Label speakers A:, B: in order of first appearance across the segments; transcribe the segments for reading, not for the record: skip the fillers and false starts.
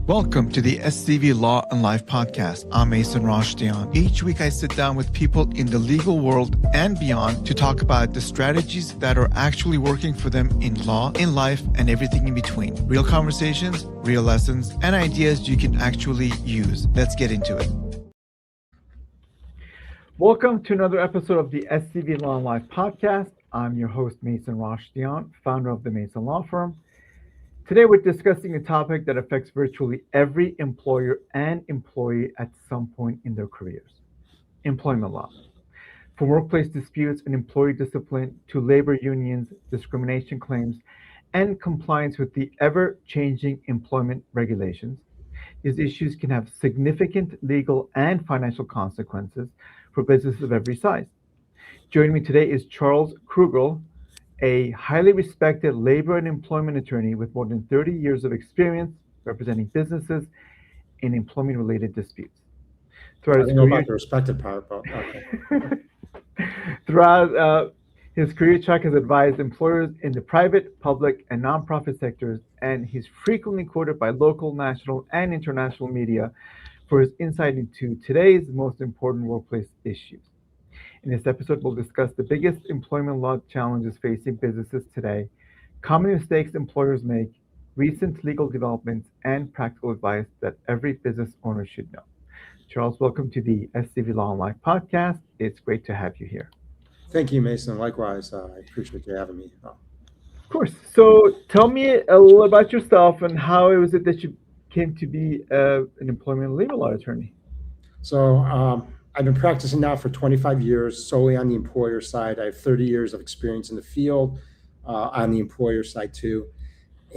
A: Welcome to the SCV Law and Life Podcast. I'm Mason Rashtian. Each week I sit down with people in the legal world and beyond to talk about the strategies that are actually working for them in law, in life, and everything in between. Real conversations, real lessons, and ideas you can actually use. Let's get into it. Welcome to another episode of the SCV Law and Life Podcast. I'm your host, Mason Rashtian, founder of the Mason Law Firm. Today, we're discussing a topic that affects virtually every employer and employee at some point in their careers: employment law. From workplace disputes and employee discipline to labor unions, discrimination claims, and compliance with the ever-changing employment regulations, these issues can have significant legal and financial consequences for businesses of every size. Joining me today is Charles Krugel, a highly respected labor and employment attorney with more than 30 years of experience representing businesses in employment-related disputes.
B: I don't know about the respected part, but okay.
A: Throughout his career, Chuck has advised employers in the private, public, and nonprofit sectors, and he's frequently quoted by local, national, and international media for his insight into today's most important workplace issues. In this episode, we'll discuss the biggest employment law challenges facing businesses today, common mistakes employers make, recent legal developments, and practical advice that every business owner should know. Charles, welcome to the SCV Law and Life Podcast. It's great to have you here.
B: Thank you, Mason. Likewise, I appreciate you having me.
A: Of course. So tell me a little about yourself and how it was it that you came to be an employment and labor law attorney.
B: So I've been practicing now for 25 years, solely on the employer side. I have 30 years of experience in the field on the employer side too.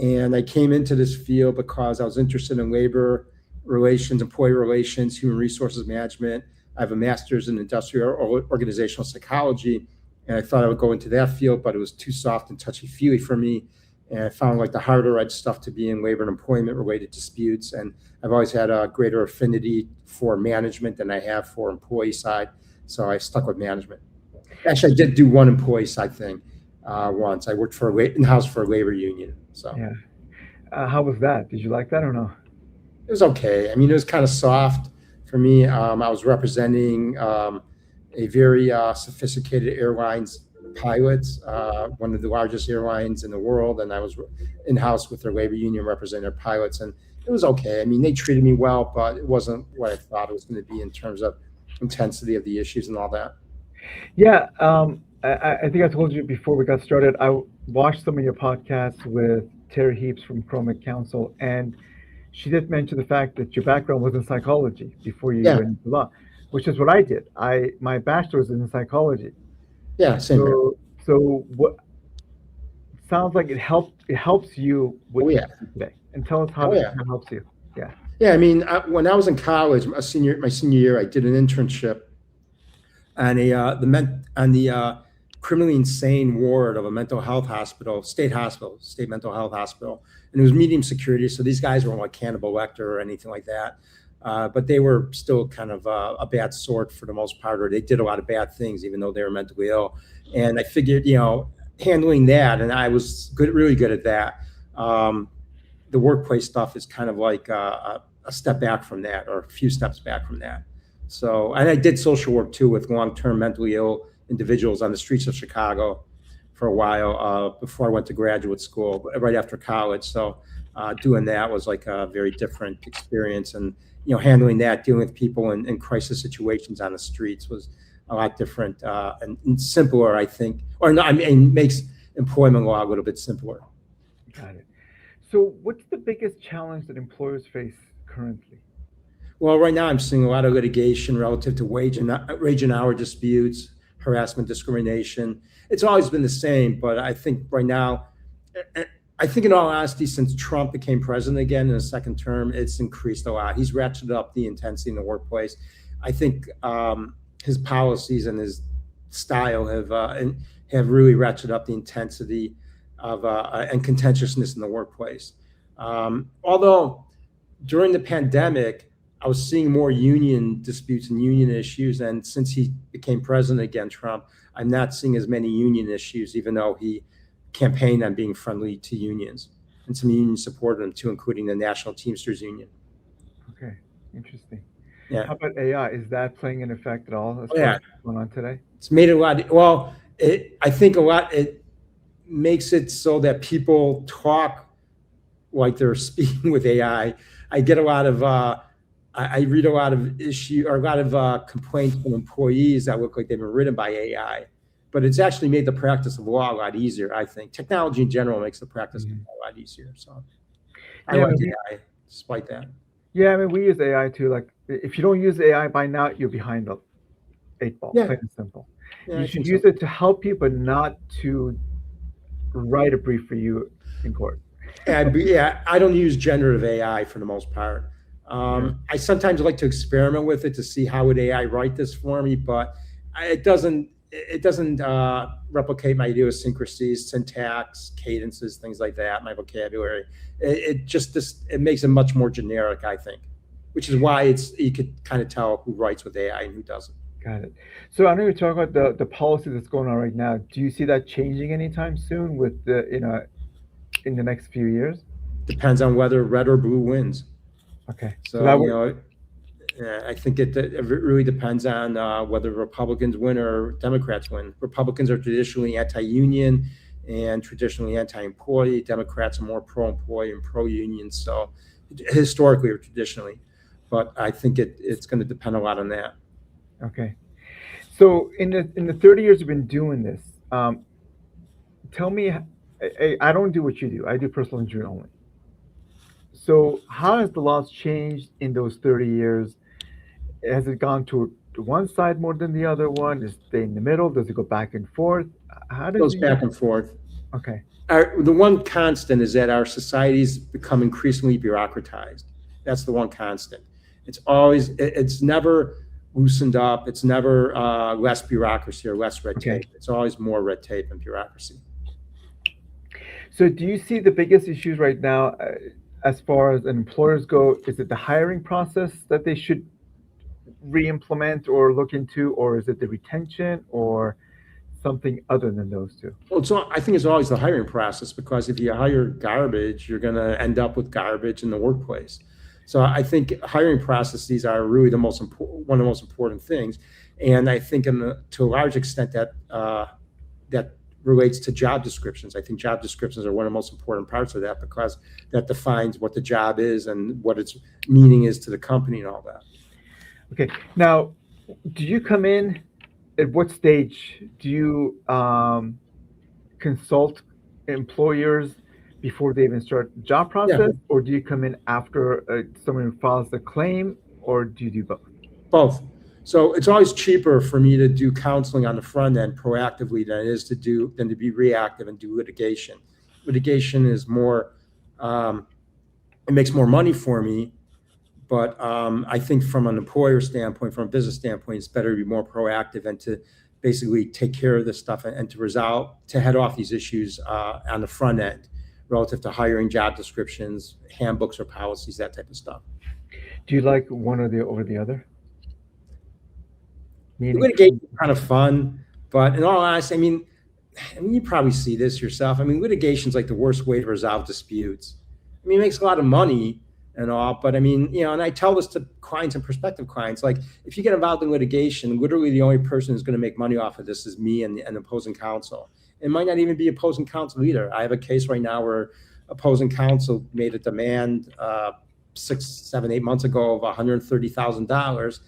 B: And I came into this field because I was interested in labor relations, employee relations, human resources management. I have a master's in industrial organizational psychology, and I thought I would go into that field, but it was too soft and touchy-feely for me. And I found like the harder edge stuff to be in labor and employment related disputes. And I've always had a greater affinity for management than I have for employee side. So I stuck with management. Actually, I did do one employee side thing once. I worked in-house for a labor union. So
A: yeah. How was that? Did you like that or no?
B: It was okay. I mean, it was kind of soft for me. I was representing a very sophisticated airlines pilots, one of the largest airlines in the world, and I was in-house with their labor union representing their pilots, and it was okay. I mean, they treated me well, but it wasn't what I thought it was going to be in terms of intensity of the issues and all that.
A: Yeah, I think I told you before we got started, I watched some of your podcasts with Terry Heaps from Chromic Counsel, and she did mention the fact that your background was in psychology before you went into law, which is what I did. My bachelor's is in psychology.
B: Yeah, same here.
A: So what sounds like it helps you with today. And tell us how it helps you. Yeah.
B: Yeah, I mean, when I was in college, my senior year, I did an internship on the criminally insane ward of a mental health hospital, state mental health hospital, and it was medium security. So these guys weren't like Hannibal Lecter or anything like that. But they were still kind of a bad sort for the most part, or they did a lot of bad things, even though they were mentally ill. And I figured, handling that, and I was really good at that. The workplace stuff is kind of like a step back from that, or a few steps back from that. So, and I did social work too with long-term mentally ill individuals on the streets of Chicago for a while before I went to graduate school, right after college. So doing that was like a very different experience, and handling that, dealing with people in crisis situations on the streets was a lot different and simpler, I think. Or no, I mean, makes employment law a little bit simpler.
A: Got it. So what's the biggest challenge that employers face currently?
B: Well, right now I'm seeing a lot of litigation relative to wage and hour disputes, harassment, discrimination. It's always been the same, but I think right now, in all honesty, since Trump became president again in a second term, it's increased a lot. He's ratcheted up the intensity in the workplace. I think his policies and his style have really ratcheted up the intensity of and contentiousness in the workplace. Although during the pandemic, I was seeing more union disputes and union issues, and since he became president again, Trump, I'm not seeing as many union issues, even though he campaigned on being friendly to unions. and some unions supported them too, including the National Teamsters Union.
A: Okay, interesting.
B: Yeah.
A: How about AI? Is that playing an effect at all as far
B: Yeah.
A: as what's going on today?
B: It's made it a lot. Well, I think it makes it so that people talk like they're speaking with AI. I get a lot of, I read a lot of complaints from employees that look like they've been written by AI, but it's actually made the practice of law a lot easier. I think technology in general makes the practice of law a lot easier. So I like AI despite that.
A: Yeah, I mean, we use AI too. Like, if you don't use AI by now, you're behind the 8 ball, plain and simple.
B: Yeah,
A: you should use it to help you, but not to write a brief for you in court.
B: I don't use generative AI for the most part. I sometimes like to experiment with it to see how would AI write this for me, but it doesn't replicate my idiosyncrasies, syntax, cadences, things like that, my vocabulary. It makes it much more generic, I think, which is why you could kind of tell who writes with AI and who doesn't.
A: Got it. So I know you're talking about the policy that's going on right now. Do you see that changing anytime soon with in the next few years?
B: Depends on whether red or blue wins.
A: Okay.
B: So I think it really depends on whether Republicans win or Democrats win. Republicans are traditionally anti-union and traditionally anti-employee. Democrats are more pro-employee and pro-union. So historically or traditionally, but I think it's going to depend a lot on that.
A: Okay. So in the 30 years you've been doing this, tell me, I don't do what you do. I do personal injury only. So how has the laws changed in those 30 years? Has it gone to one side more than the other one? Does it stay in the middle? Does it go back and forth?
B: It goes back and forth.
A: Okay.
B: The one constant is that our society's become increasingly bureaucratized. That's the one constant. It's never loosened up. It's never less bureaucracy or less red tape. It's always more red tape and bureaucracy.
A: So do you see the biggest issues right now as far as employers go? Is it the hiring process that they should re-implement or look into, or is it the retention or something other than those two?
B: Well, I think it's always the hiring process, because if you hire garbage, you're going to end up with garbage in the workplace. So I think hiring processes are really one of the most important things, and I think to a large extent that relates to job descriptions. I think job descriptions are one of the most important parts of that, because that defines what the job is and what its meaning is to the company and all that.
A: Okay. Now, do you come in at what stage? Do you consult employers before they even start the job process, or do you come in after someone files a claim, or do you do both?
B: Both. So it's always cheaper for me to do counseling on the front end proactively than it is to be reactive and do litigation. Litigation is more, it makes more money for me, but I think from an employer standpoint, from a business standpoint, it's better to be more proactive and to basically take care of this stuff and to head off these issues on the front end relative to hiring, job descriptions, handbooks or policies, that type of stuff.
A: Do you like one over the other?
B: Litigation is kind of fun, but in all honesty, I mean, you probably see this yourself. I mean, litigation is like the worst way to resolve disputes. I mean, it makes a lot of money and all, but I mean, and I tell this to clients and prospective clients, like, if you get involved in litigation, literally the only person who's going to make money off of this is me and opposing counsel. It might not even be opposing counsel either. I have a case right now where opposing counsel made a demand 6, 7, 8 months ago of $130,000.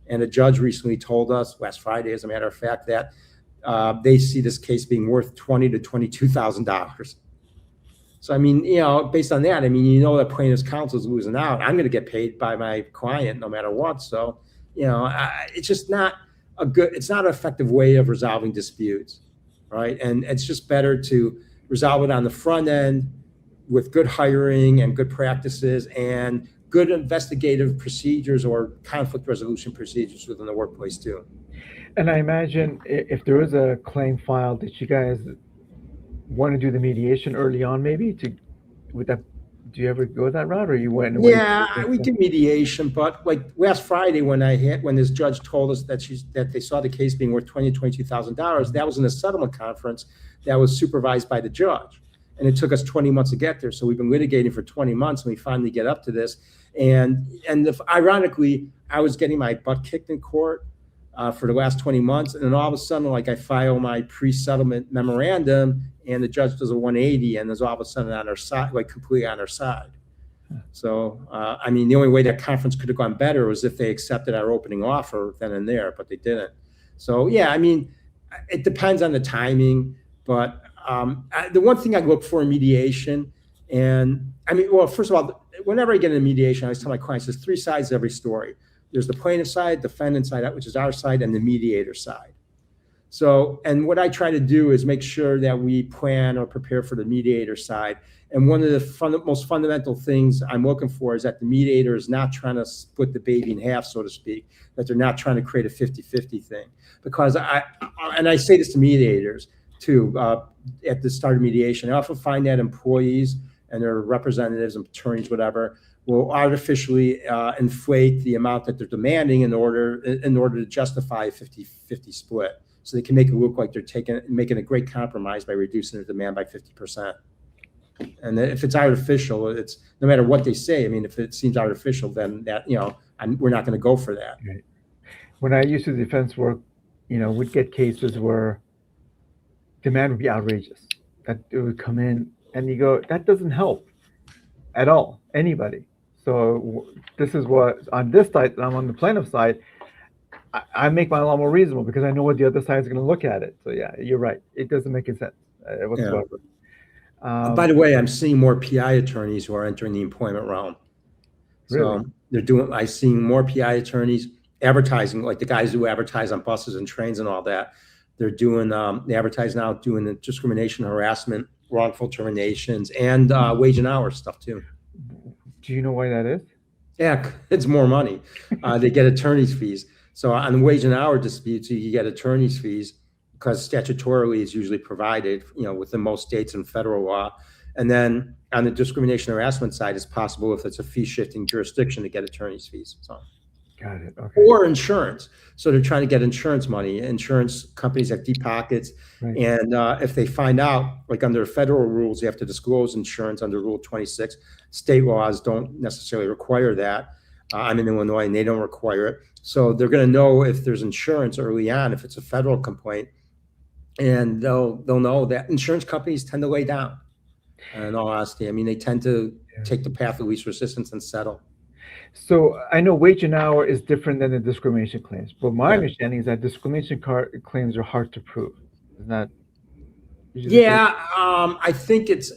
B: And a judge recently told us, last Friday, as a matter of fact, that they see this case being worth $20,000 to $22,000. So, I mean, based on that, I mean, that plaintiff's counsel is losing out. I'm going to get paid by my client no matter what. So, it's just not it's not an effective way of resolving disputes, right? And it's just better to resolve it on the front end with good hiring and good practices and good investigative procedures or conflict resolution procedures within the workplace too.
A: And I imagine if there is a claim filed, that you guys want to do the mediation early on, maybe do you ever go that route, or you went away?
B: Yeah, we do mediation, but like last Friday when this judge told us that they saw the case being worth $20,000 to $22,000, that was in a settlement conference that was supervised by the judge. and it took us 20 months to get there. So we've been litigating for 20 months, and we finally get up to this. And ironically, I was getting my butt kicked in court for the last 20 months. And then all of a sudden, like, I file my pre-settlement memorandum, and the judge does a 180, and is all of a sudden on our side, like completely on our side. So, I mean, the only way that conference could have gone better was if they accepted our opening offer then and there, but they didn't. So, yeah, I mean, it depends on the timing, but the one thing I look for in mediation, and I mean, well, first of all, whenever I get into mediation, I always tell my clients there's three sides to every story. There's the plaintiff side, defendant side, which is our side, and the mediator side. So, and what I try to do is make sure that we plan or prepare for the mediator side. And one of the most fundamental things I'm looking for is that the mediator is not trying to split the baby in half, so to speak, that they're not trying to create a 50-50 thing. Because I say this to mediators too, at the start of mediation, I often find that employees and their representatives and attorneys, whatever, will artificially inflate the amount that they're demanding in order to justify a 50-50 split. So they can make it look like they're making a great compromise by reducing their demand by 50%. And if it's artificial, it's no matter what they say. I mean, if it seems artificial, then that, we're not going to go for that.
A: Right. When I used to do defense work, we'd get cases where demand would be outrageous. That it would come in, and you go, that doesn't help at all anybody. So this is what, on this side, I'm on the plaintiff side, I make my law more reasonable because I know what the other side is going to look at it. So yeah, you're right. It doesn't make any sense whatsoever. Yeah.
B: By the way, I'm seeing more PI attorneys who are entering the employment realm.
A: Really?
B: So I'm seeing more PI attorneys advertising, like the guys who advertise on buses and trains and all that. They're doing, they advertise now doing the discrimination, harassment, wrongful terminations, and wage and hour stuff too.
A: Do you know why that is?
B: Yeah, it's more money. They get attorney's fees. So on wage and hour disputes, you get attorney's fees because statutorily it's usually provided, within most states and federal law. And then on the discrimination harassment side, it's possible if it's a fee shifting jurisdiction to get attorney's fees. So.
A: Got it. Okay.
B: Or insurance. So they're trying to get insurance money. Insurance companies have deep pockets. Right. And if they find out, like under federal rules, you have to disclose insurance under Rule 26. State laws don't necessarily require that. I'm in Illinois and they don't require it. So they're going to know if there's insurance early on, if it's a federal complaint, and they'll know that insurance companies tend to lay down. In all honesty, I mean, they tend to take the path of least resistance and settle.
A: So I know wage and hour is different than the discrimination claims, but my understanding is that discrimination claims are hard to prove. Isn't that?
B: I think it's,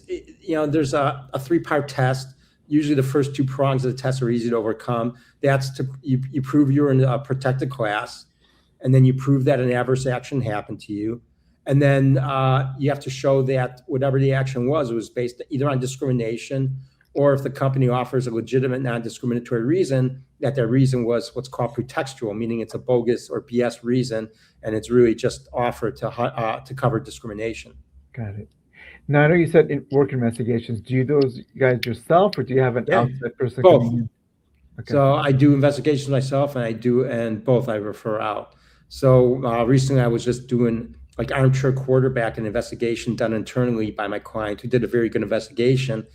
B: there's a three-part test. Usually the first two prongs of the test are easy to overcome. That's to you prove you're in a protected class, and then you prove that an adverse action happened to you. And then you have to show that whatever the action was, it was based either on discrimination, or if the company offers a legitimate non-discriminatory reason, that reason was what's called pretextual, meaning it's a bogus or BS reason, and it's really just offered to cover discrimination.
A: Got it. Now, I know you said in work investigations. Do you do those guys yourself, or do you have an outside person?
B: Both. Okay. So I do investigations myself, and both I refer out. So recently I was just doing like armchair quarterback, an investigation done internally by my client who did a very good investigation.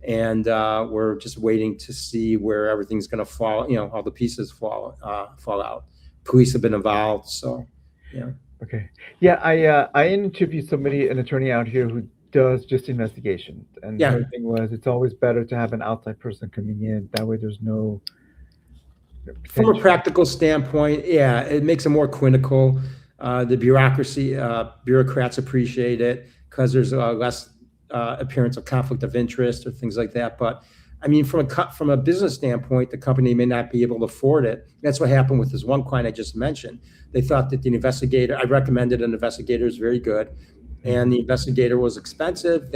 B: And we're just waiting to see where everything's going to fall, all the pieces fall out. Police have been involved, so, yeah.
A: Okay. Yeah, I interviewed an attorney out here who does just investigation. And the thing was, it's always better to have an outside person coming in. That way there's no potential.
B: From a practical standpoint, it makes it more clinical. The bureaucrats appreciate it because there's less appearance of conflict of interest or things like that. But I mean, from a business standpoint, the company may not be able to afford it. That's what happened with this one client I just mentioned. They thought that the investigator, I recommended an investigator is very good, and the investigator was expensive.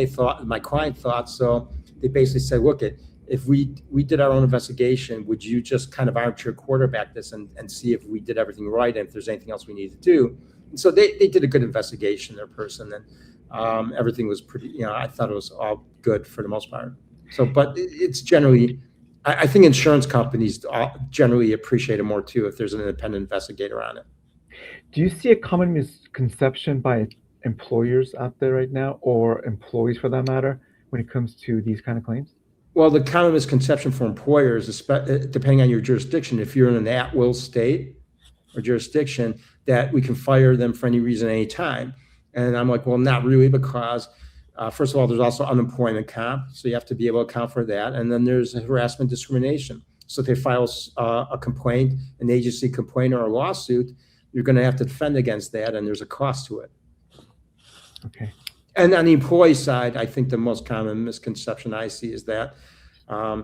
B: My client thought, so they basically said, look, if we did our own investigation, would you just kind of armchair quarterback this and see if we did everything right and if there's anything else we need to do? And so they did a good investigation, their person, and everything was pretty, I thought it was all good for the most part. So, but it's generally, I think insurance companies generally appreciate it more too if there's an independent investigator on it.
A: Do you see a common misconception by employers out there right now, or employees for that matter, when it comes to these kind of claims?
B: Well, the common misconception for employers, depending on your jurisdiction, if you're in an at-will state or jurisdiction, that we can fire them for any reason, any time. And I'm like, well, not really, because first of all, there's also unemployment comp, so you have to be able to account for that. And then there's harassment, discrimination. So if they file a complaint, an agency complaint or a lawsuit, you're going to have to defend against that, and there's a cost to it.
A: Okay.
B: And on the employee side, I think the most common misconception I see is that I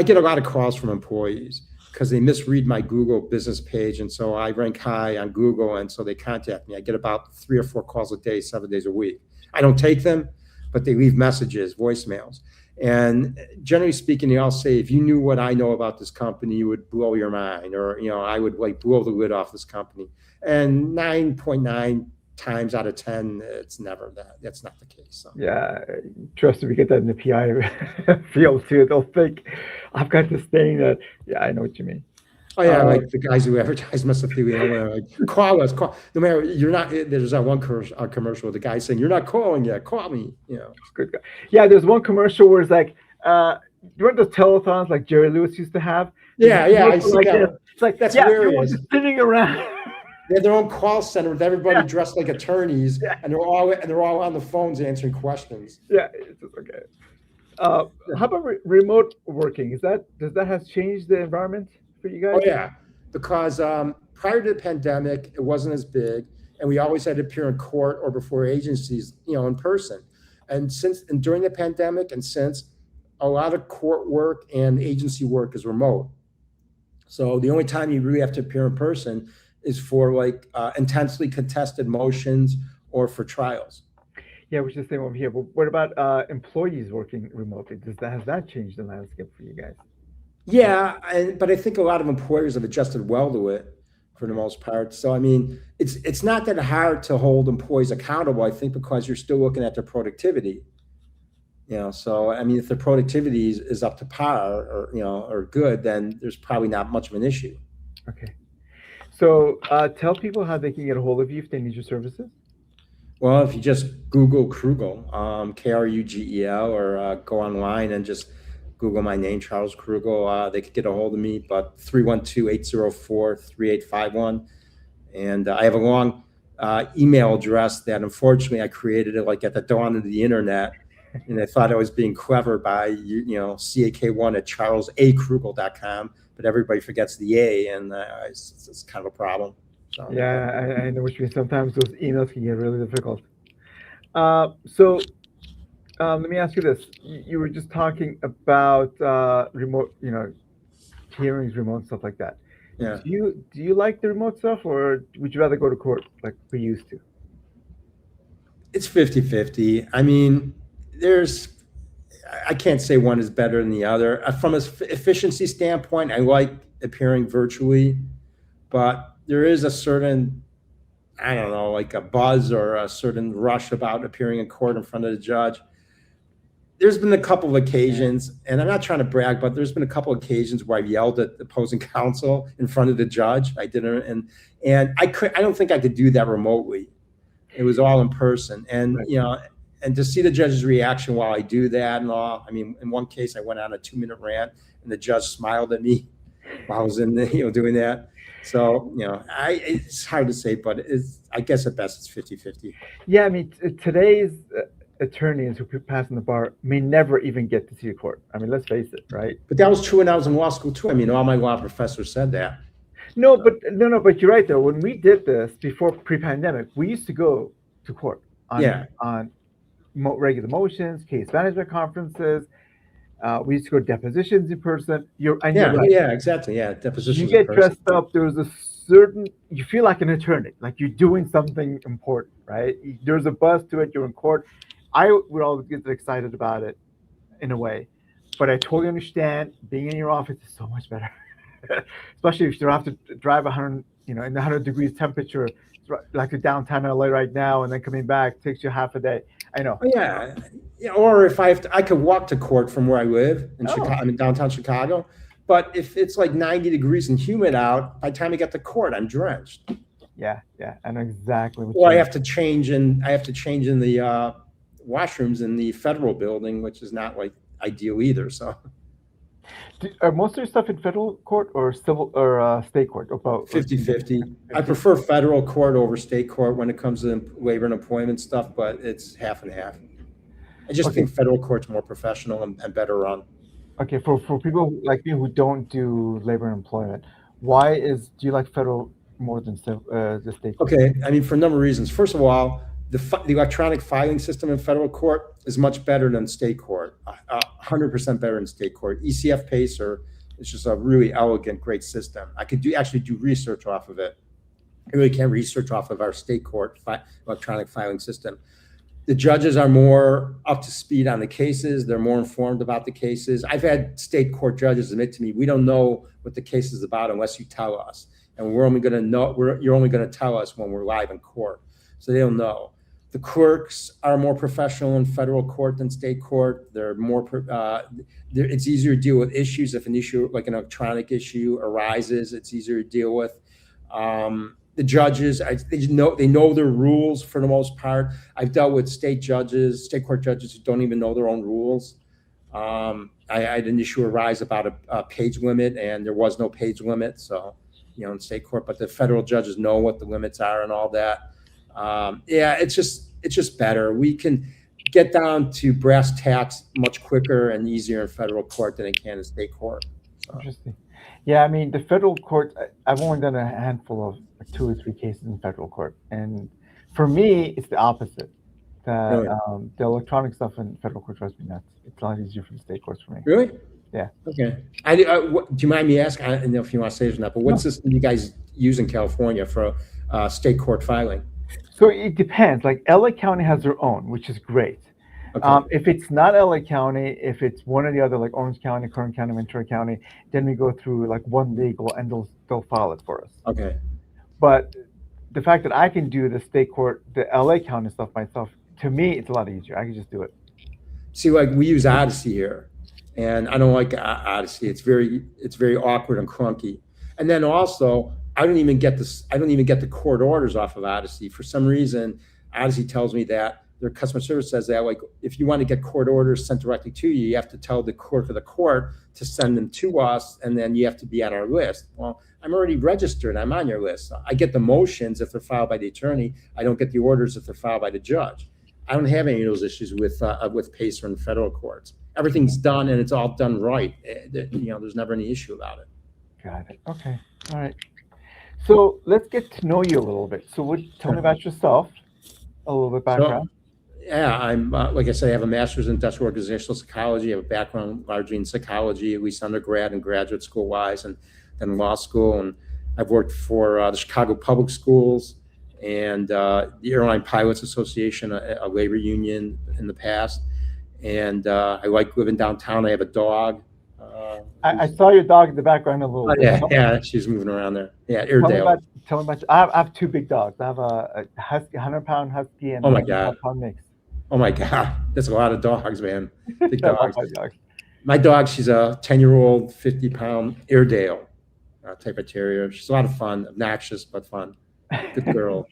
B: get a lot of calls from employees because they misread my Google business page, and so I rank high on Google, and so they contact me. I get about 3 or 4 calls a day, 7 days a week. I don't take them, but they leave messages, voicemails. And generally speaking, they all say, if you knew what I know about this company, you would blow your mind, or, I would like blow the lid off this company. And 9.9 times out of 10, it's never that. That's not the case. So.
A: Yeah, trust me, we get that in the PI field too. They'll think, I've got this thing that, yeah, I know what you mean.
B: Oh yeah, like the guys who advertise mesothelioma, like, call us, call. No matter, you're not. There's that one commercial with the guy saying, "You're not calling yet. Call me."
A: Good guy. Yeah, there's one commercial where it's like, you remember those telethons like Jerry Lewis used to have?
B: Yeah. I see
A: like
B: that.
A: It's like,
B: that's
A: yeah,
B: hilarious.
A: Just sitting around.
B: They have their own call center with everybody dressed like attorneys, and they're all on the phones answering questions.
A: Yeah, it's just okay. How about remote working? Does that has changed the environment for you guys?
B: Oh yeah, because prior to the pandemic, it wasn't as big, and we always had to appear in court or before agencies, in person. And during the pandemic, and since, a lot of court work and agency work is remote. So the only time you really have to appear in person is for like intensely contested motions or for trials.
A: Yeah, which is the same over here. But what about employees working remotely? Has that changed the landscape for you guys?
B: Yeah, but I think a lot of employers have adjusted well to it for the most part. So I mean, it's not that hard to hold employees accountable, I think, because you're still looking at their productivity. So I mean, if their productivity is up to par or good, then there's probably not much of an issue.
A: Okay. So tell people how they can get a hold of you if they need your services.
B: Well, if you just Google Krugel, Krugel, or go online and just Google my name, Charles Krugel, they could get a hold of me, but 312-804-3851. And I have a long email address that unfortunately I created it like at the dawn of the internet. And I thought I was being clever by, CAK1 at charlesakrugel.com, but everybody forgets the A, and it's kind of a problem. So,
A: yeah, I know what you mean. Sometimes those emails can get really difficult. So let me ask you this. You were just talking about remote, hearings, remote, stuff like that.
B: Yeah.
A: Do you like the remote stuff, or would you rather go to court like we used to?
B: It's 50-50. I mean, I can't say one is better than the other. From an efficiency standpoint, I like appearing virtually, but there is a certain, I don't know, like a buzz or a certain rush about appearing in court in front of the judge. There's been a couple of occasions, and I'm not trying to brag, but there's been a couple of occasions where I've yelled at the opposing counsel in front of the judge. I didn't, and I don't think I could do that remotely. It was all in person, and
A: Right.
B: And to see the judge's reaction while I do that and all. I mean, in one case, I went on a 2-minute rant, and the judge smiled at me while I was in doing that. So it's hard to say, but I guess at best it's 50-50.
A: Yeah, I mean, today's attorneys who pass in the bar may never even get to see a court. I mean, let's face it, right?
B: But that was true when I was in law school too. I mean, all my law professors said that.
A: No, but you're right though. When we did this before pre-pandemic, we used to go to court on regular motions, case management conferences. We used to go to depositions in person. Right.
B: Yeah, exactly. Yeah, depositions.
A: You get dressed up. There's you feel like an attorney, like you're doing something important, right? There's a buzz to it. You're in court. I would always get excited about it in a way, but I totally understand being in your office is so much better, especially if you don't have to drive 100, in the 100 degrees temperature, like the downtown LA right now, and then coming back takes you half a day. I know.
B: Yeah. Or if I could walk to court from where I live in Chicago, I'm in downtown Chicago. But if it's like 90 degrees and humid out, by the time I get to court, I'm drenched.
A: Yeah, yeah, I know exactly what
B: Or
A: you
B: I
A: mean.
B: have to change in the washrooms in the federal building, which is not like ideal either. So
A: Are most of your stuff in federal court or civil or state court or both? Or do you get
B: 50-50. I
A: 50?
B: prefer federal court over state court when it comes to labor and employment stuff, but it's half and half. I just
A: Okay,
B: think federal court's more professional and better run.
A: okay. For people like me who don't do labor and employment, do you like federal more than the state court?
B: Okay, I mean, for a number of reasons. First of all, the electronic filing system in federal court is much better than state court, 100% better than state court. ECF Pacer is just a really elegant, great system. I could actually do research off of it. I really can't research off of our state court electronic filing system. The judges are more up to speed on the cases. They're more informed about the cases. I've had state court judges admit to me, we don't know what the case is about unless you tell us. And we're only going to know, you're only going to tell us when we're live in court. So they don't know. The clerks are more professional in federal court than state court. They're more, it's easier to deal with issues. If an issue, like an electronic issue arises, it's easier to deal with. The judges, they know their rules for the most part. I've dealt with state court judges who don't even know their own rules. I had an issue arise about a page limit, and there was no page limit. So, in state court, but the federal judges know what the limits are and all that. Yeah, it's just better. We can get down to brass tacks much quicker and easier in federal court than it can in state court. So.
A: Interesting. Yeah, I mean the federal court. I've only done a handful of 2 or 3 cases in federal court, and for me, it's the opposite.
B: Really?
A: The electronic stuff in federal court drives me nuts. It's a lot easier for the state courts for me.
B: Really?
A: Yeah.
B: Okay. Do you mind me asking? I don't know if you want to say this or not, but what system do you guys use in California for state court filing?
A: So it depends. Like LA County has their own, which is great.
B: Okay.
A: If it's not LA County, if it's one or the other, like Orange County, Kern County, Ventura County, then we go through like one legal and they'll file it for us.
B: Okay.
A: But the fact that I can do the state court, the LA County stuff myself, to me, it's a lot easier. I can just do it.
B: See, like we use Odyssey here, and I don't like Odyssey. It's very awkward and clunky. And then also, I don't even get the court orders off of Odyssey. For some reason, Odyssey tells me that their customer service says that, like, if you want to get court orders sent directly to you, you have to tell the clerk of the court to send them to us, and then you have to be on our list. Well, I'm already registered. I'm on your list. I get the motions if they're filed by the attorney. I don't get the orders if they're filed by the judge. I don't have any of those issues with Pacer in federal courts. Everything's done, and it's all done right. There's never any issue about it.
A: Got it. Okay. All right. So let's get to know you a little bit. So tell me about yourself, a little bit background.
B: Yeah, I'm like I said, I have a master's in industrial organizational psychology. I have a background largely in psychology, at least undergrad and graduate school wise, and then law school. And I've worked for the Chicago Public Schools and the Airline Pilots Association, a labor union in the past. And I like living downtown. I have a dog.
A: I saw your dog in the background a little bit.
B: Yeah, she's moving around there. Yeah, Airedale.
A: Tell me about. I have 2 big dogs. I have a husky, 100-pound husky, and
B: Oh my
A: a
B: God.
A: 100-pound mix.
B: Oh my God, that's a lot of dogs, man. Big dogs.
A: My dog.
B: My dog, she's a 10-year-old, 50-pound Airedale type of terrier. She's a lot of fun, obnoxious but fun. Good girl.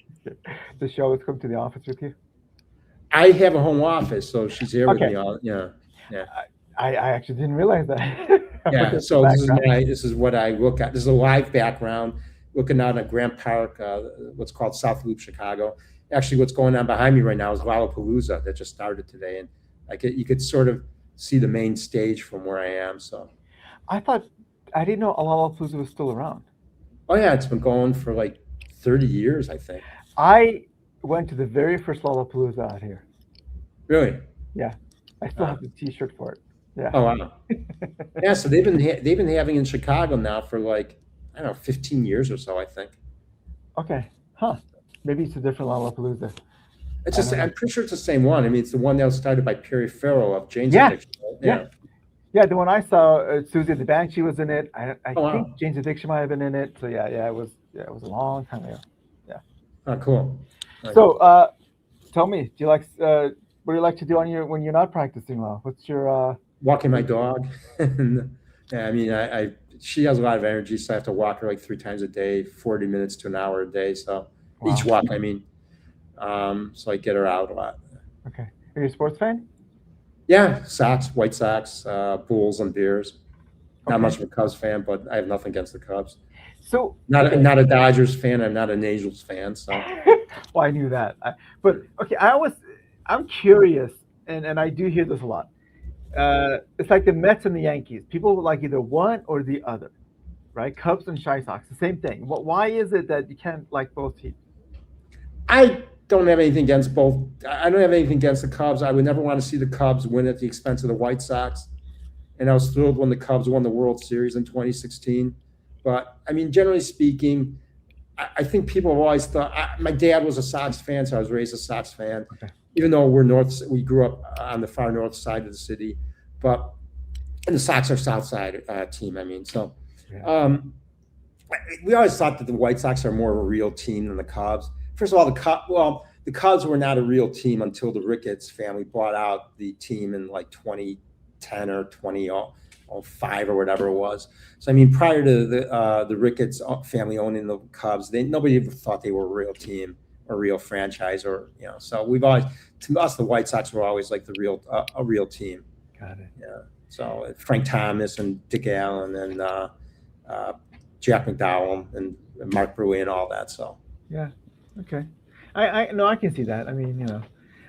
A: Does she always come to the office with you?
B: I have a home office, so she's here with me. Yeah.
A: I actually didn't realize that.
B: Yeah. So this is what I look at. This is a live background, looking out at Grant Park, what's called South Loop, Chicago. Actually, what's going on behind me right now is Lollapalooza that just started today, and you could sort of see the main stage from where I am. So,
A: I didn't know Lollapalooza was still around.
B: Oh yeah, it's been going for like 30 years, I think.
A: I went to the very first Lollapalooza out here.
B: Really?
A: Yeah, I still have the T-shirt for it. Yeah.
B: Oh wow. Yeah, so they've been having in Chicago now for like, I don't know, 15 years or so, I think.
A: Okay. Huh. Maybe it's a different Lollapalooza.
B: I'm pretty sure it's the same one. I mean, it's the one that was started by Perry Farrell of Jane's
A: Addiction.
B: Addiction.
A: Yeah. The one I saw, Susie the Banshee was in it. I think
B: wow.
A: Jane's Addiction might have been in it. So yeah, it was a long time ago. Yeah.
B: Oh, cool.
A: Right. So, tell me, do you like what do you like to do when you're not practicing law? What's your
B: walking my dog and Yeah, I mean, she has a lot of energy, so I have to walk her like 3 times a day, 40 minutes to an hour a day. So each
A: Wow.
B: walk, I mean, so I get her out a lot.
A: Okay. Are you a sports fan?
B: Yeah, Sox, White Sox, Bulls, and Bears. Not
A: Okay.
B: much of a Cubs fan, but I have nothing against the Cubs.
A: So,
B: Not
A: okay.
B: not a Dodgers fan. I'm not an Angels fan. So
A: Well, I knew that. But okay, I'm curious, and I do hear this a lot. It's like the Mets and the Yankees. People would like either one or the other, right? Cubs and Shy Sox, the same thing. Why is it that you can't like both teams?
B: I don't have anything against both. I don't have anything against the Cubs. I would never want to see the Cubs win at the expense of the White Sox. And I was thrilled when the Cubs won the World Series in 2016. But I mean, generally speaking, I think people have always thought. My dad was a Sox fan, so I was raised a Sox fan.
A: Okay.
B: Even though we grew up on the far north side of the city, and the Sox are South Side team. I mean, so
A: Yeah.
B: we always thought that the White Sox are more of a real team than the Cubs. First of all, the Cubs were not a real team until the Ricketts family bought out the team in like 2010 or 2005 or whatever it was. So I mean, prior to the Ricketts family owning the Cubs, nobody ever thought they were a real team or real franchise, or So we've always, to us, the White Sox were always like a real team.
A: Got it.
B: Yeah. So Frank Thomas and Dick Allen and Jack McDowell and Mark Brewer and all that. So
A: Yeah. Okay. I can see that. I mean,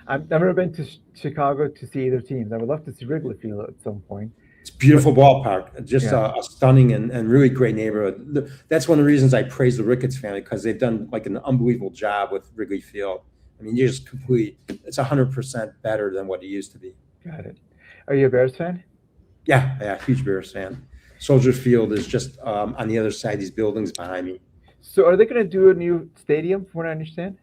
A: I've never been to Chicago to see either teams. I would love to see Wrigley Field at some point.
B: it's a beautiful ballpark, just
A: Yeah.
B: a stunning and really great neighborhood. That's one of the reasons I praise the Ricketts family, because they've done like an unbelievable job with Wrigley Field. I mean, it's 100% better than what it used to be.
A: Got it. Are you a Bears fan?
B: Yeah, huge Bears fan. Soldier Field is just on the other side of these buildings behind me.
A: So are they going to do a new stadium, from what I understand?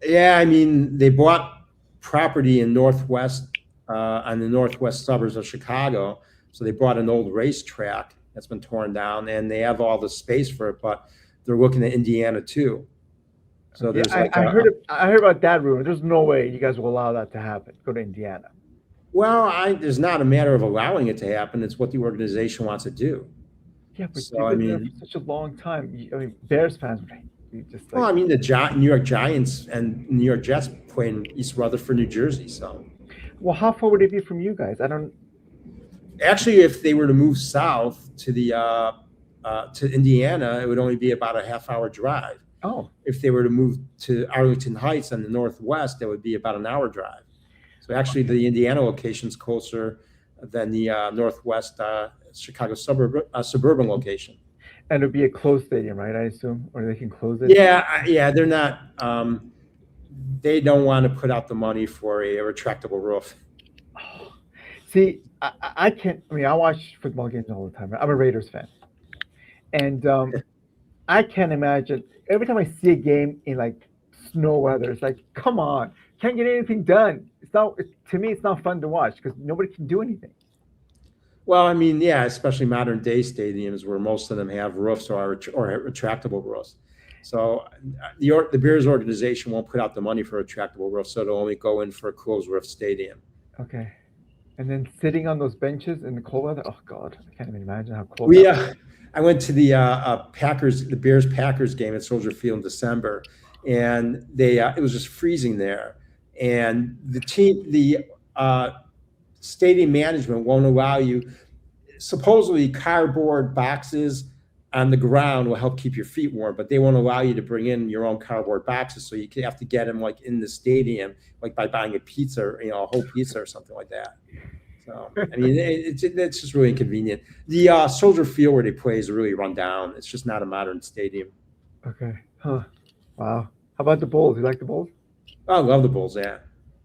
B: Yeah, I mean, they bought property in on the northwest suburbs of Chicago. So they bought an old racetrack that's been torn down, and they have all the space for it, but they're looking at Indiana too. So
A: Yeah,
B: there's
A: I heard about that rumor. There's no way you guys will allow that to happen. Go to Indiana.
B: there's not a matter of allowing it to happen. It's what the organization wants to do.
A: Yeah, but
B: So,
A: you've
B: I
A: been there
B: mean,
A: for such a long time. I mean, Bears fans, right? You just
B: well, I mean, the New York Giants and New York Jets play in East Rutherford, New Jersey. So
A: well, how far would it be from you guys? I don't.
B: actually, if they were to move south to Indiana, it would only be about a half-hour drive.
A: Oh,
B: If they were to move to Arlington Heights on the northwest, that would be about an hour drive. So actually, the Indiana location is closer than the northwest Chicago suburban location.
A: and it'd be a closed stadium, right? I assume, or they can close it.
B: Yeah, they're not. They don't want to put out the money for a retractable roof.
A: Oh. See, I can't. I mean, I watch football games all the time. I'm a Raiders fan, and I can't imagine every time I see a game in like snow weather. It's like, come on, can't get anything done. It's not. To me, it's not fun to watch because nobody can do anything.
B: Well, I mean, yeah, especially modern day stadiums where most of them have roofs or retractable roofs. So the Bears organization won't put out the money for a retractable roof, so they'll only go in for a closed roof stadium.
A: Okay, and then sitting on those benches in the cold weather. Oh God, I can't even imagine how cold.
B: I went to the Bears Packers game at Soldier Field in December, and it was just freezing there, and the stadium management won't allow you. Supposedly, cardboard boxes on the ground will help keep your feet warm, but they won't allow you to bring in your own cardboard boxes. So you have to get them like in the stadium, like by buying a pizza, or, a whole pizza or something like that. So I mean, it's just really inconvenient. The Soldier Field where they play is really run down. It's just not a modern stadium.
A: Okay. Huh. Wow. How about the Bulls? You like the Bulls?
B: I love the Bulls, yeah.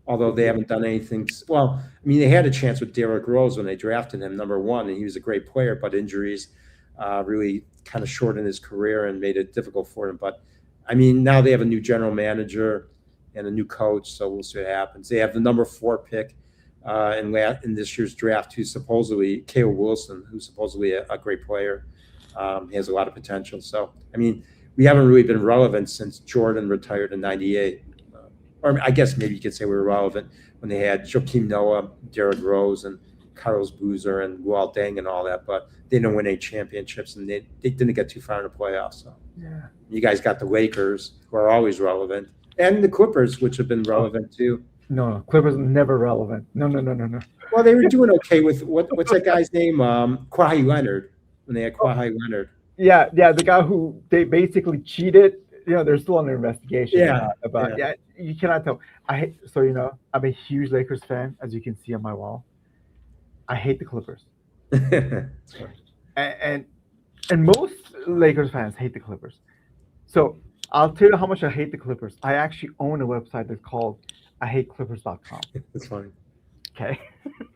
B: Although they haven't done anything. Well, I mean, they had a chance with Derrick Rose when they drafted him number 1, and he was a great player, but injuries really kind of shortened his career and made it difficult for him. But I mean, now they have a new general manager and a new coach, so we'll see what happens. They have the number 4 pick in this year's draft, who's supposedly Caleb Wilson, who's supposedly a great player. He has a lot of potential. So, I mean, we haven't really been relevant since Jordan retired in '98. Or I guess maybe you could say we were relevant when they had Joakim Noah, Derrick Rose, and Carlos Boozer and Luol Deng and all that, but they didn't win any championships, and they didn't get too far in the playoffs. So
A: Yeah.
B: you guys got the Lakers, who are always relevant, and the Clippers, which have been relevant too.
A: No, Clippers never relevant. No.
B: Well, they were doing okay with what's that guy's name? Kawhi Leonard, when they had Kawhi Leonard.
A: Yeah, the guy who they basically cheated. They're still under investigation.
B: Yeah.
A: You cannot tell. I'm a huge Lakers fan, as you can see on my wall. I hate the Clippers, and most Lakers fans hate the Clippers. So I'll tell you how much I hate the Clippers. I actually own a website that's called IHateClippers.com.
B: That's funny.
A: Okay,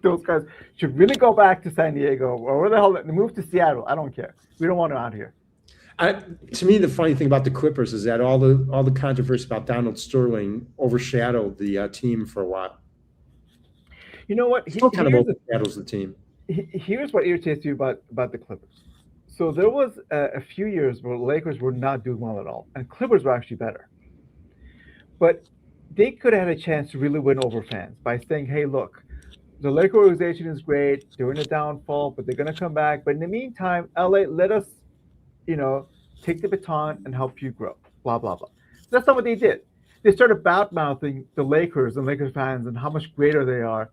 A: those guys should really go back to San Diego or where the hell they move to Seattle. I don't care. We don't want them out here.
B: To me, the funny thing about the Clippers is that all the controversy about Donald Sterling overshadowed the team for a while.
A: You know what?
B: Still kind of overshadows the team.
A: Here's what irritates you about the Clippers. So there was a few years where the Lakers were not doing well at all, and Clippers were actually better. But they could have had a chance to really win over fans by saying, hey, look, the Laker organization is great. They're in a downfall, but they're going to come back. But in the meantime, LA, let us, take the baton and help you grow, blah, blah, blah. That's not what they did. They started bad-mouthing the Lakers and Lakers fans and how much greater they are.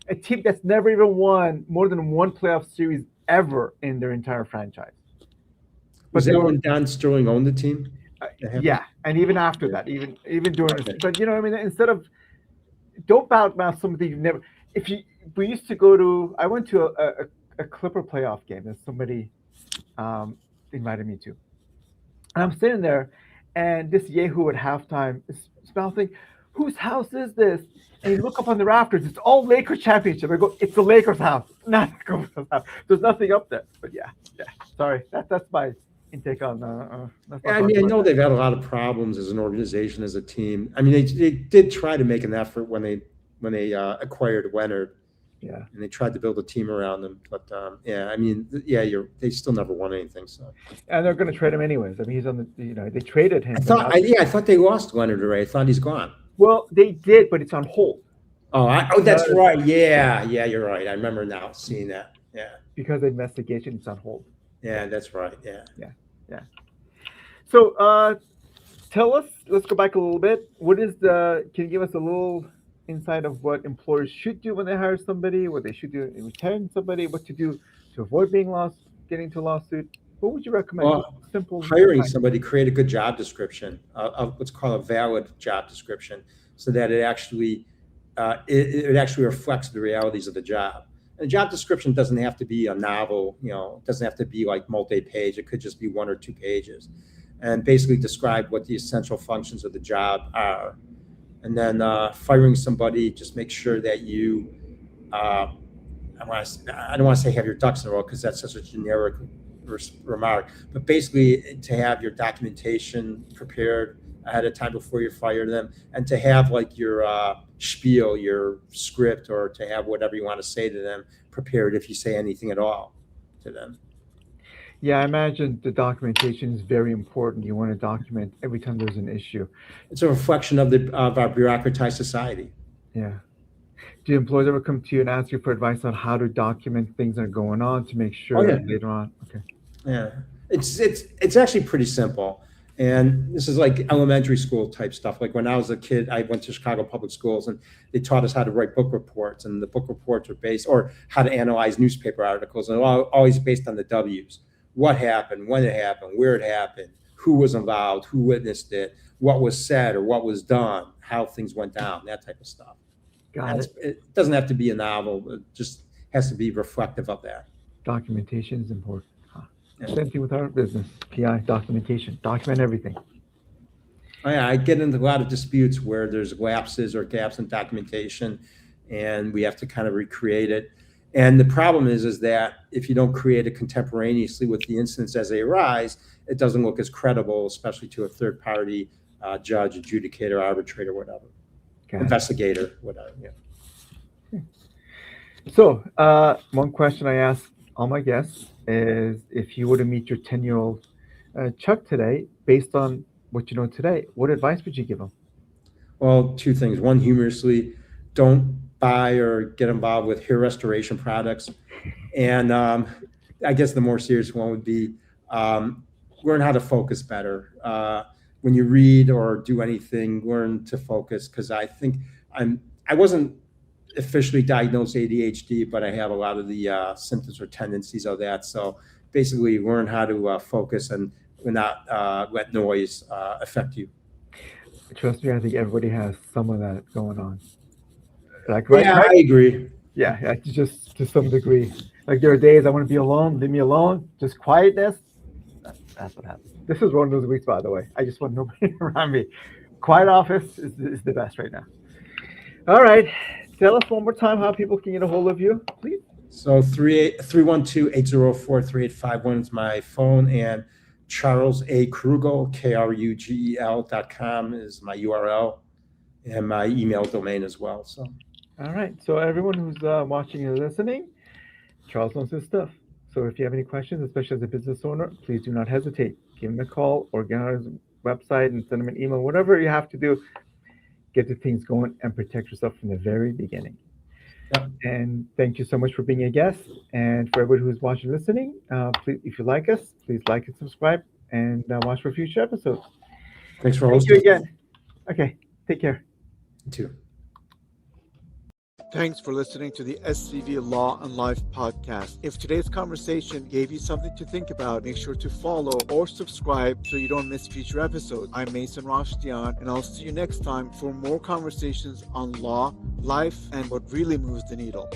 A: A team that's never even won more than one playoff series ever in their entire franchise.
B: Was that when Don Sterling owned the team?
A: Yeah, and even after that, even during this. But instead of, don't badmouth somebody you've never. We used to go to. I went to a Clipper playoff game that somebody invited me to, and I'm sitting there, and this yahoo at halftime is mouthing, "Whose house is this?" And you look up on the rafters. It's all Lakers championship. I go, "It's the Lakers' house, not the Clippers' house." There's nothing up there. But yeah. Sorry, that's my intake on.
B: I know they've had a lot of problems as an organization, as a team. I mean, they did try to make an effort when they acquired Leonard.
A: Yeah.
B: And they tried to build a team around them, but they still never won anything. So.
A: And they're going to trade him anyways. I mean, he's on the. They traded him.
B: I thought they lost Leonard already. I thought he's gone.
A: Well, they did, but it's on hold.
B: Oh, that's right. Yeah, you're right. I remember now seeing that. Yeah.
A: Because the investigation, it's on hold.
B: Yeah, that's right.
A: Yeah. So, tell us. Let's go back a little bit. Can you give us a little insight of what employers should do when they hire somebody, what they should do in returning somebody, what to do to avoid getting into a lawsuit? What would you recommend?
B: Well,
A: simple
B: hiring somebody, create a good job description, what's called a valid job description, so that it actually reflects the realities of the job. And a job description doesn't have to be a novel, it doesn't have to be like multi-page. It could just be 1 or 2 pages, and basically describe what the essential functions of the job are. And then firing somebody, just make sure that you, I don't want to say have your ducks in a row, because that's such a generic remark, but basically to have your documentation prepared ahead of time before you fire them, and to have like your spiel, your script, or to have whatever you want to say to them prepared if you say anything at all to them.
A: Yeah, I imagine the documentation is very important. You want to document every time there's an issue.
B: It's a reflection of our bureaucratized society.
A: Yeah. Do employees ever come to you and ask you for advice on how to document things that are going on to make sure that later on? Okay.
B: Yeah, it's actually pretty simple. And this is like elementary school type stuff. Like when I was a kid, I went to Chicago Public Schools, and they taught us how to write book reports, and the book reports are or how to analyze newspaper articles, and always based on the W's. What happened, when it happened, where it happened, who was involved, who witnessed it, what was said or what was done, how things went down, that type of stuff. It doesn't have to be a novel. It just has to be reflective of that.
A: Documentation is important. Yeah. Same thing with our business, PI, documentation. Document everything.
B: I get into a lot of disputes where there's lapses or gaps in documentation, and we have to kind of recreate it. And the problem is that if you don't create it contemporaneously with the incidents as they arise, it doesn't look as credible, especially to a third party judge, adjudicator, arbitrator, whatever, investigator, whatever. Yeah.
A: So one question I ask all my guests is, if you were to meet your 10-year-old Chuck today, based on what you know today, what advice would you give him?
B: Well, 2 things. One, humorously, don't buy or get involved with hair restoration products. And I guess the more serious one would be learn how to focus better. When you read or do anything, learn to focus, because I think I wasn't officially diagnosed ADHD, but I have a lot of the symptoms or tendencies of that. So basically learn how to focus and not let noise affect you.
A: Trust me, I think everybody has some of that going on. Like,
B: Yeah, I agree.
A: Yeah, just to some degree. Like, there are days I want to be alone, leave me alone, just quietness. That's what happens. This is one of those weeks, by the way. I just want nobody around me. Quiet office is the best right now. All right. Tell us one more time how people can get a hold of you, please.
B: So 312-804-3851 is my phone, and Charles A. Krugel, KRUGEL.com is my URL, and my email domain as well. So.
A: All right. So everyone who's watching and listening, Charles knows his stuff. So if you have any questions, especially as a business owner, please do not hesitate. Give him a call or get on his website and send him an email, whatever you have to do. Get the things going and protect yourself from the very beginning.
B: Yep.
A: And thank you so much for being a guest. And for everybody who's watching and listening, please, if you like us, please like and subscribe and watch for future episodes.
B: Thanks for
A: hosting. Thank you again. Okay. Take care.
B: You too.
C: Thanks for listening to the SCV Law and Life Podcast. If today's conversation gave you something to think about, make sure to follow or subscribe so you don't miss future episodes. I'm Mason Rashtian, and I'll see you next time for more conversations on law, life, and what really moves the needle.